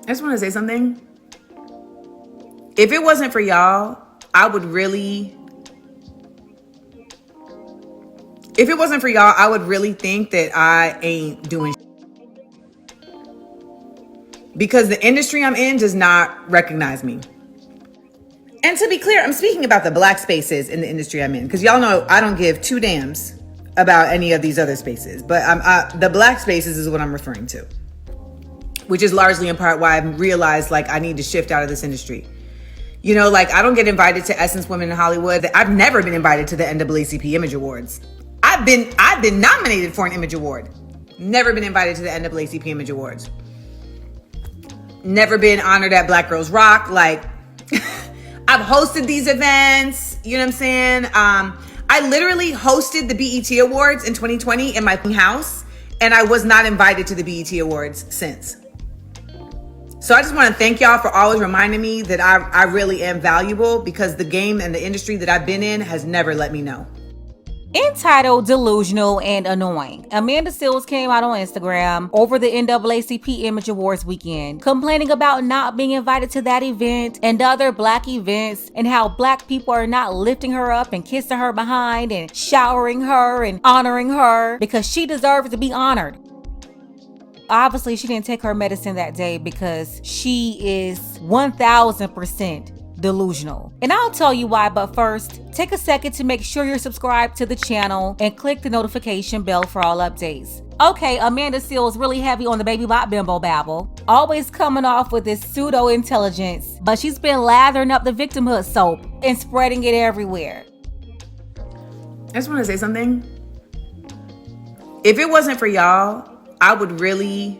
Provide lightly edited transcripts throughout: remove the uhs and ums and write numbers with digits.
I just want to say something. If it wasn't for y'all, I would really think that I ain't doing because the industry I'm in does not recognize me. And to be clear, I'm speaking about the black spaces in the industry I'm in, because y'all know I don't give two damns about any of these other spaces, but the black spaces is what I'm referring to, which is largely in part why I've realized like I need to shift out of this industry. You know, like I don't get invited to Essence Women in Hollywood. I've never been invited to the NAACP Image Awards. I've been nominated for an Image Award. Never been invited to the NAACP Image Awards. Never been honored at Black Girls Rock. Like I've hosted these events. You know what I'm saying? I literally hosted the BET Awards in 2020 in my house, and I was not invited to the BET Awards since. So I just want to thank y'all for always reminding me that I really am valuable, because the game and the industry that I've been in has never let me know. Entitled Delusional and Annoying, Amanda Seales came out on Instagram over the NAACP Image Awards weekend, complaining about not being invited to that event and other black events, and how black people are not lifting her up and kissing her behind and showering her and honoring her because she deserves to be honored. Obviously, she didn't take her medicine that day because she is 1000% delusional. And I'll tell you why, but first, take a second to make sure you're subscribed to the channel and click the notification bell for all updates. Okay, Amanda Seales really heavy on the baby bot bimbo babble, always coming off with this pseudo intelligence, but she's been lathering up the victimhood soap and spreading it everywhere. I just want to say something. If it wasn't for y'all, I would really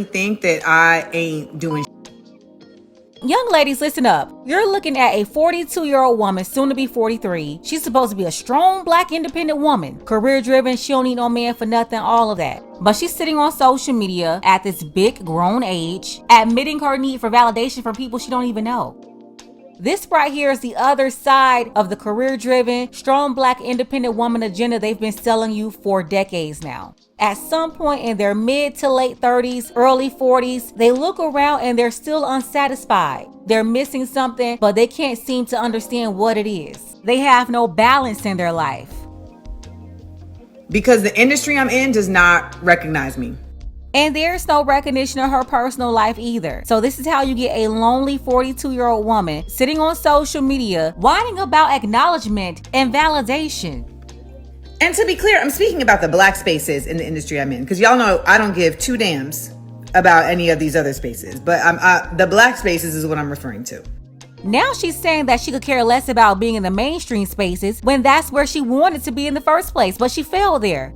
think that I ain't doing. Young ladies, listen up. You're looking at a 42-year-old woman, soon to be 43. She's supposed to be a strong, black, independent woman. Career-driven, she don't need no man for nothing, all of that. But she's sitting on social media at this big, grown age, admitting her need for validation from people she don't even know. This right here is the other side of the career-driven, strong, black, independent woman agenda they've been selling you for decades now. At some point in their mid to late 30s, early 40s, they look around and they're still unsatisfied. They're missing something, but they can't seem to understand what it is. They have no balance in their life. Because the industry I'm in does not recognize me. And there's no recognition of her personal life either. So this is how you get a lonely 42-year-old woman sitting on social media whining about acknowledgement and validation. And to be clear, I'm speaking about the black spaces in the industry I'm in, because y'all know I don't give two damns about any of these other spaces, but the black spaces is what I'm referring to. Now she's saying that she could care less about being in the mainstream spaces when that's where she wanted to be in the first place, but she failed there.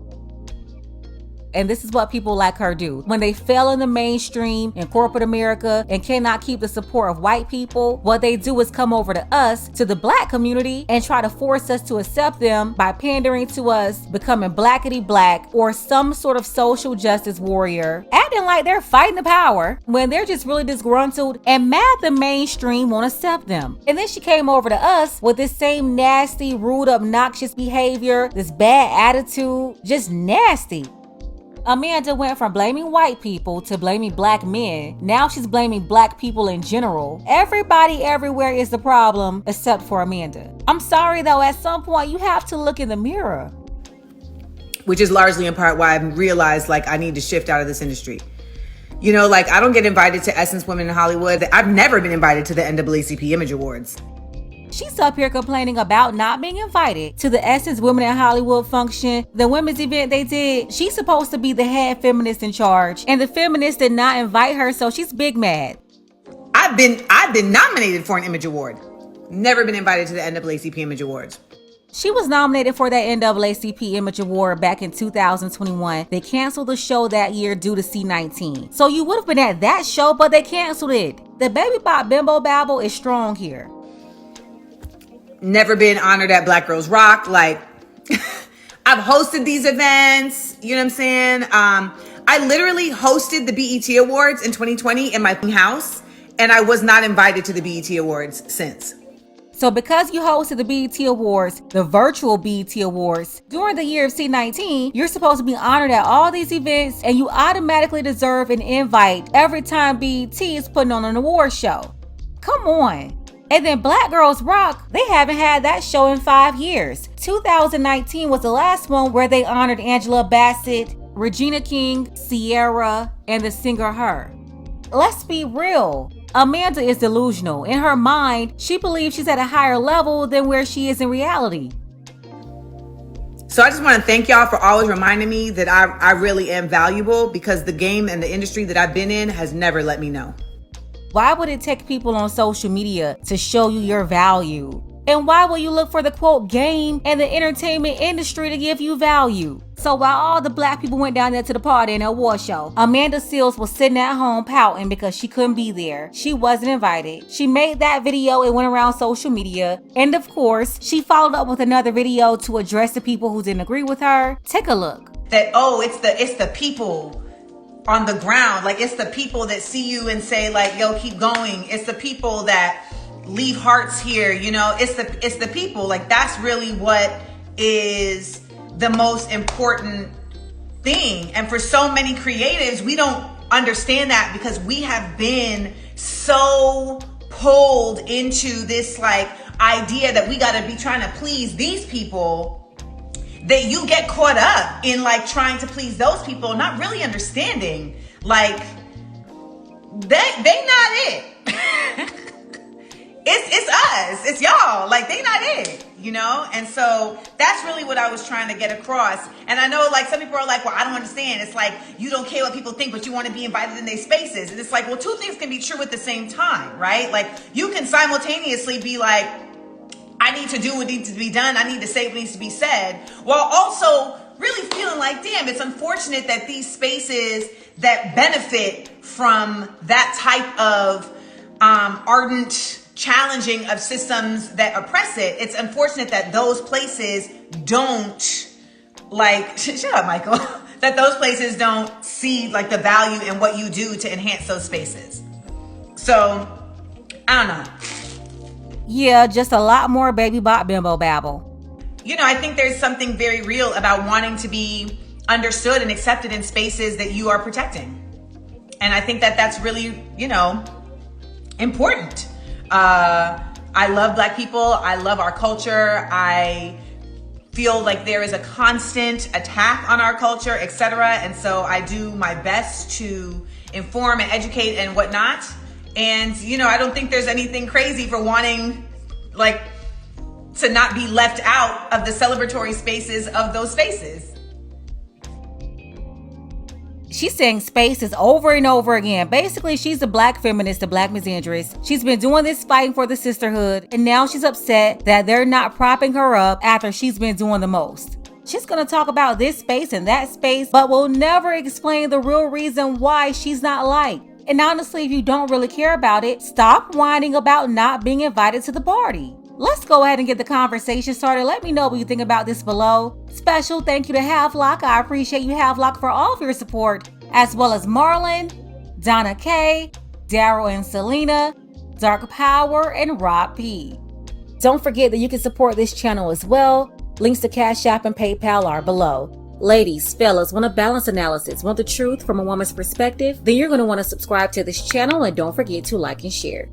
And this is what people like her do. When they fail in the mainstream in corporate America and cannot keep the support of white people, what they do is come over to us, to the black community, and try to force us to accept them by pandering to us, becoming blackety black or some sort of social justice warrior, acting like they're fighting the power when they're just really disgruntled and mad the mainstream won't accept them. And then she came over to us with this same nasty, rude, obnoxious behavior, this bad attitude, just nasty. Amanda went from blaming white people to blaming black men. Now she's blaming black people in general. Everybody everywhere is the problem except for Amanda. I'm sorry though, at some point you have to look in the mirror. Which is largely in part why I've realized like I need to shift out of this industry. You know, like I don't get invited to Essence Women in Hollywood. I've never been invited to the NAACP Image Awards. She's up here complaining about not being invited to the Essence Women in Hollywood function, the women's event they did. She's supposed to be the head feminist in charge, and the feminists did not invite her, so she's big mad. I've been nominated for an Image Award. Never been invited to the NAACP Image Awards. She was nominated for that NAACP Image Award back in 2021. They canceled the show that year due to C-19. So you would have been at that show, but they canceled it. The baby bot bimbo babble is strong here. Never been honored at Black Girls Rock. Like, I've hosted these events. You know what I'm saying? I literally hosted the BET Awards in 2020 in my house, and I was not invited to the BET Awards since. So because you hosted the BET Awards, the virtual BET Awards, during the year of C19, you're supposed to be honored at all these events and you automatically deserve an invite every time BET is putting on an award show. Come on. And then Black Girls Rock, they haven't had that show in 5 years. 2019 was the last one where they honored Angela Bassett, Regina King, Sierra, and the singer Her. Let's be real. Amanda is delusional. In her mind, she believes she's at a higher level than where she is in reality. So I just want to thank y'all for always reminding me that I really am valuable, because the game and the industry that I've been in has never let me know. Why would it take people on social media to show you your value? And why will you look for the quote game and the entertainment industry to give you value? So while all the Black people went down there to the party and the award show, Amanda Seales was sitting at home pouting because she couldn't be there. She wasn't invited. She made that video, it went around social media. And of course, she followed up with another video to address the people who didn't agree with her. Take a look. That, oh, it's the people on the ground. Like, it's the people that see you and say, like, yo, keep going. It's the people that leave hearts here, you know. It's the people. Like, that's really what is the most important thing. And for so many creatives, we don't understand that, because we have been so pulled into this like idea that we got to be trying to please these people, that you get caught up in like trying to please those people, not really understanding like they not it. It's us, it's y'all, like they not it, you know? And so that's really what I was trying to get across. And I know like some people are like, well, I don't understand. It's like, you don't care what people think, but you want to be invited in their spaces. And it's like, well, two things can be true at the same time, right? Like, you can simultaneously be like, I need to do what needs to be done, I need to say what needs to be said, while also really feeling like, damn, it's unfortunate that these spaces that benefit from that type of ardent challenging of systems that oppress it, it's unfortunate that those places don't, like, shut up, Michael, that those places don't see like the value in what you do to enhance those spaces. So, I don't know. Yeah, just a lot more baby bop bimbo babble. You know, I think there's something very real about wanting to be understood and accepted in spaces that you are protecting. And I think that that's really, you know, important. I love Black people. I love our culture. I feel like there is a constant attack on our culture, etc. And so I do my best to inform and educate and whatnot. And, you know, I don't think there's anything crazy for wanting, like, to not be left out of the celebratory spaces of those spaces. She's saying spaces over and over again. Basically, she's a Black feminist, a Black misandrist. She's been doing this fighting for the sisterhood, and now she's upset that they're not propping her up after she's been doing the most. She's gonna talk about this space and that space, but will never explain the real reason why she's not liked. And honestly, if you don't really care about it, stop whining about not being invited to the party. Let's go ahead and get the conversation started. Let me know what you think about this below. Special thank you to Havelock. I appreciate you, Havelock, for all of your support, as well as Marlon, Donna K, Daryl and Selena, Dark Power, and Rob P. Don't forget that you can support this channel as well. Links to Cash App and PayPal are below. Ladies, fellas, want a balanced analysis, want the truth from a woman's perspective? Then you're going to want to subscribe to this channel, and don't forget to like and share.